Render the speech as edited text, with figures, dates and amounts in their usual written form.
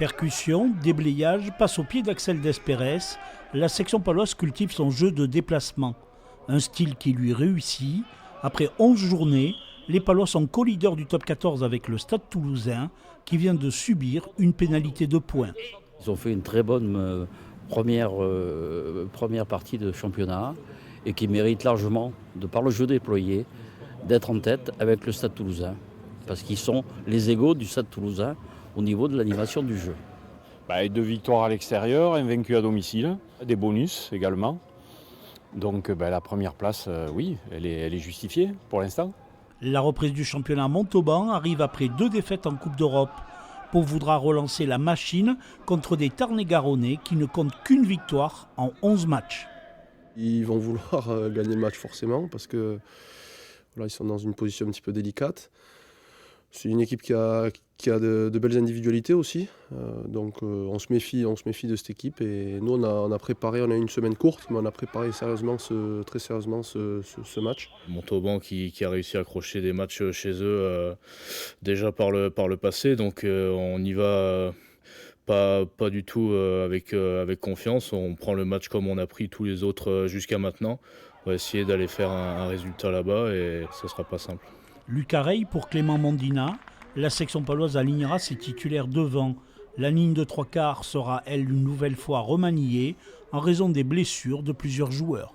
Percussion, déblayage, passe au pied d'Axel Despérès, la section paloise cultive son jeu de déplacement. Un style qui lui réussit. Après 11 journées, les Palois sont co-leaders du top 14 avec le Stade Toulousain qui vient de subir une pénalité de points. Ils ont fait une très bonne première partie de championnat et qui méritent largement, de par le jeu déployé, d'être en tête avec le Stade Toulousain. Parce qu'ils sont les égaux du Stade Toulousain au niveau de l'animation du jeu. 2 victoires à l'extérieur, invaincus à domicile, des bonus également. Donc la première place, oui, elle est justifiée pour l'instant. La reprise du championnat Montauban arrive après 2 défaites en Coupe d'Europe. Pau voudra relancer la machine contre des Tarn-et-Garonnais qui ne comptent qu'une victoire en 11 matchs. Ils vont vouloir gagner le match forcément parce que voilà, ils sont dans une position un petit peu délicate. C'est une équipe qui a de belles individualités aussi, donc on se méfie de cette équipe et nous on a préparé, on a une semaine courte, mais on a préparé très sérieusement ce match. Montauban qui a réussi à accrocher des matchs chez eux déjà par le passé, donc on y va pas du tout avec confiance, on prend le match comme on a pris tous les autres jusqu'à maintenant, on va essayer d'aller faire un résultat là-bas et ça sera pas simple. Lucarey pour Clément Mondina, la section paloise alignera ses titulaires devant. La ligne de 3/4 sera, elle, une nouvelle fois remaniée en raison des blessures de plusieurs joueurs.